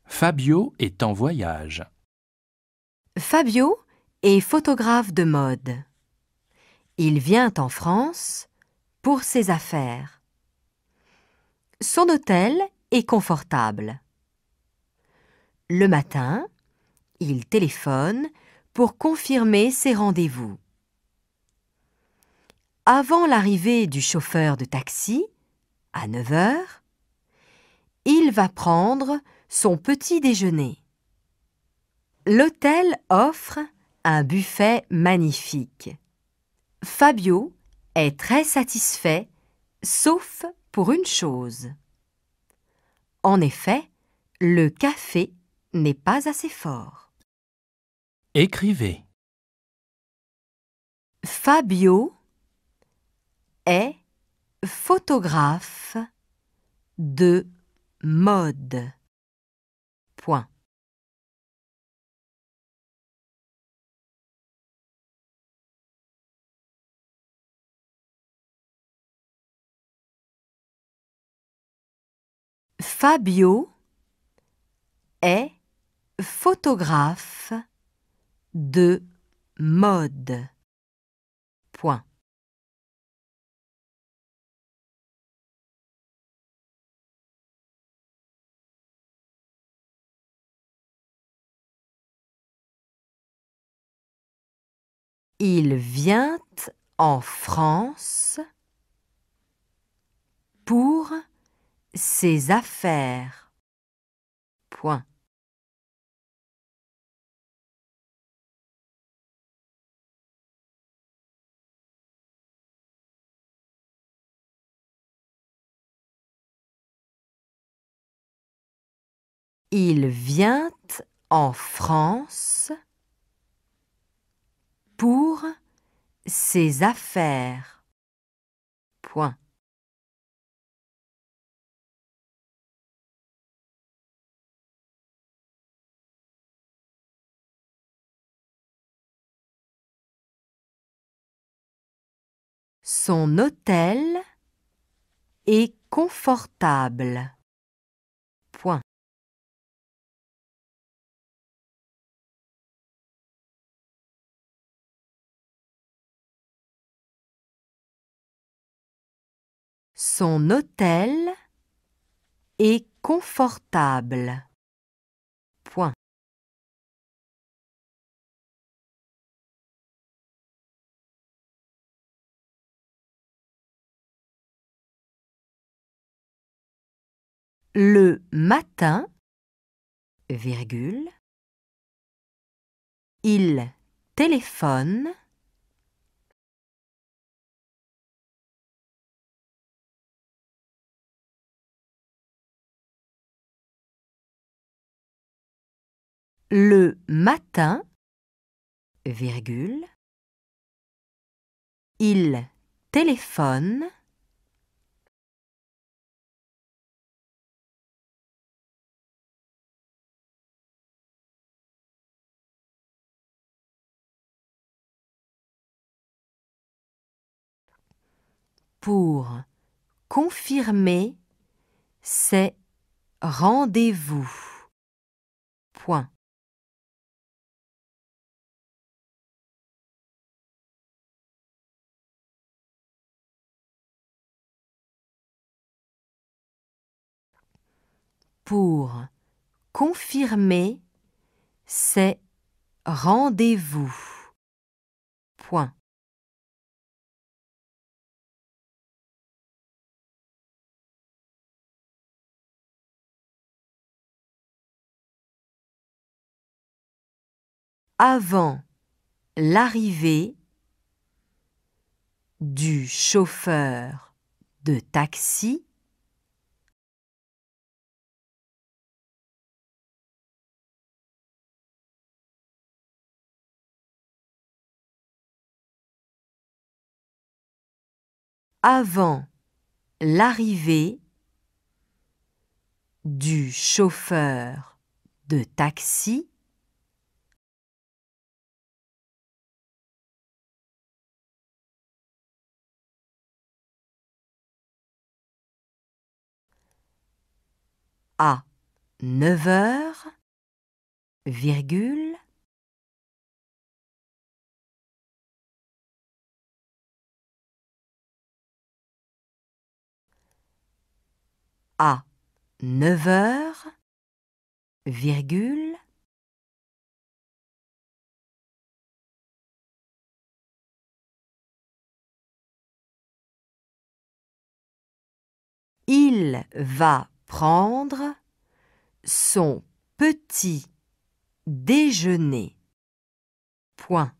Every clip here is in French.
Fabio est en voyage. Fabio est photographe de mode. Il vient en France pour ses affaires. Son hôtel est confortable. Le matin, il téléphone pour confirmer ses rendez-vous. Avant l'arrivée du chauffeur de taxi, à 9 heures, il va prendre son petit déjeuner. L'hôtel offre un buffet magnifique. Fabio est très satisfait, sauf pour une chose. En effet, le café n'est pas assez fort. Écrivez. Fabio est photographe de mode. Point. Fabio est photographe de mode. Point. Il vient en France pour ses affaires. Point. Il vient en France pour ses affaires. Point. Son hôtel est confortable. Point. Son hôtel est confortable. Point. Le matin, virgule, il téléphone le matin, virgule, il téléphone pour confirmer ses rendez-vous. Point. Pour confirmer ses rendez-vous. Point. Avant l'arrivée du chauffeur de taxi, avant l'arrivée du chauffeur de taxi, à 9 heures, virgule, à 9 heures, virgule, il va prendre son petit déjeuner. Point.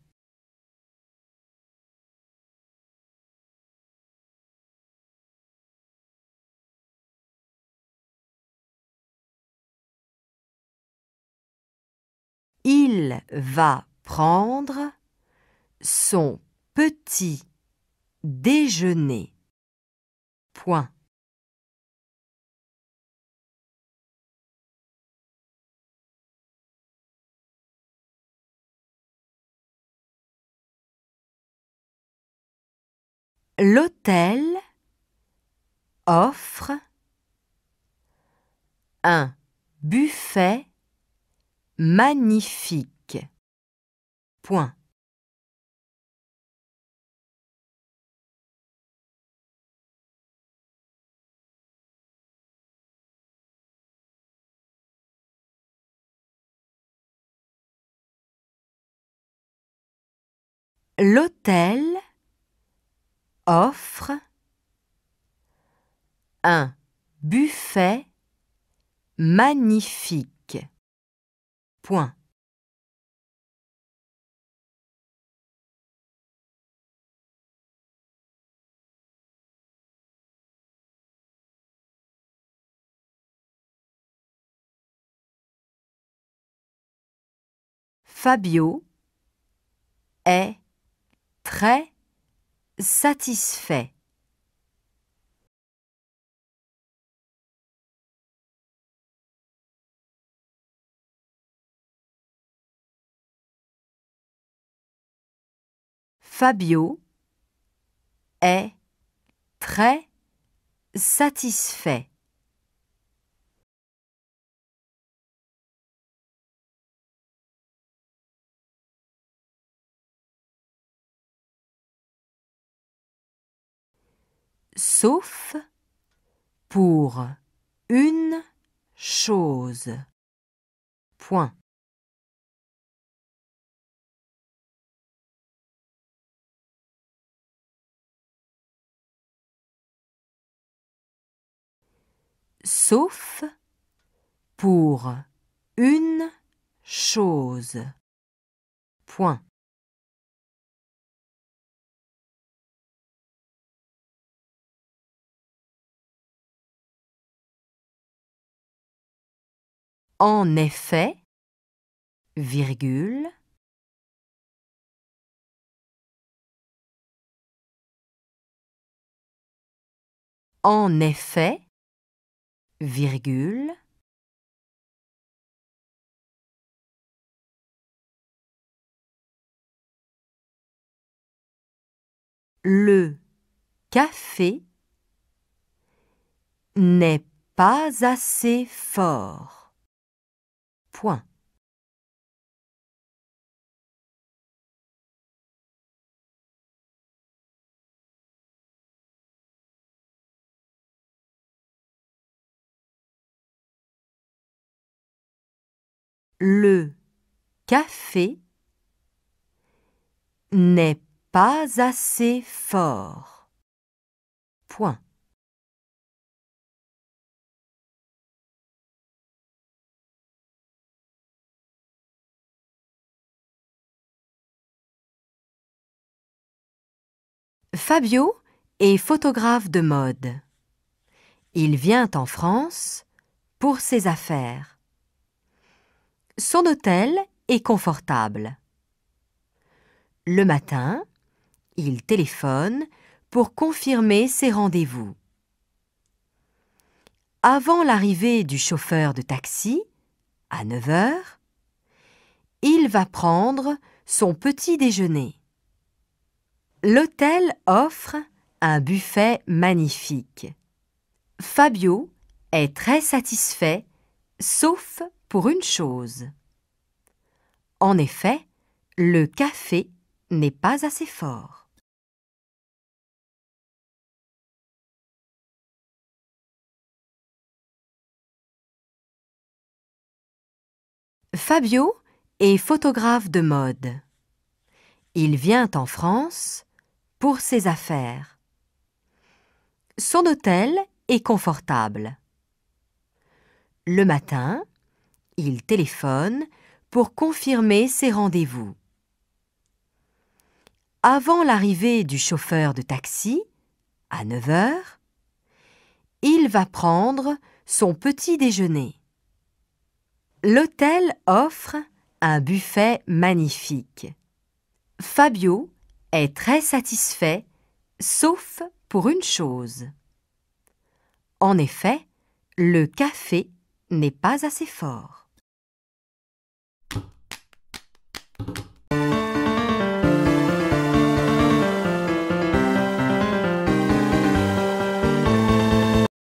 Il va prendre son petit déjeuner. Point. L'hôtel offre un buffet magnifique. Point. L'hôtel offre un buffet magnifique. Point. Fabio est très satisfait. Fabio est très satisfait. Sauf pour une chose. Point. Sauf pour une chose. Point. En effet, virgule, en effet, virgule, le café n'est pas assez fort. Point. Le café n'est pas assez fort. Point. Fabio est photographe de mode. Il vient en France pour ses affaires. Son hôtel est confortable. Le matin, il téléphone pour confirmer ses rendez-vous. Avant l'arrivée du chauffeur de taxi, à 9 heures, il va prendre son petit déjeuner. L'hôtel offre un buffet magnifique. Fabio est très satisfait sauf pour une chose. En effet, le café n'est pas assez fort. Fabio est photographe de mode. Il vient en France pour ses affaires. Son hôtel est confortable. Le matin, il téléphone pour confirmer ses rendez-vous. Avant l'arrivée du chauffeur de taxi, à 9 heures, il va prendre son petit déjeuner. L'hôtel offre un buffet magnifique. Fabio est très satisfait, sauf pour une chose. En effet, le café n'est pas assez fort.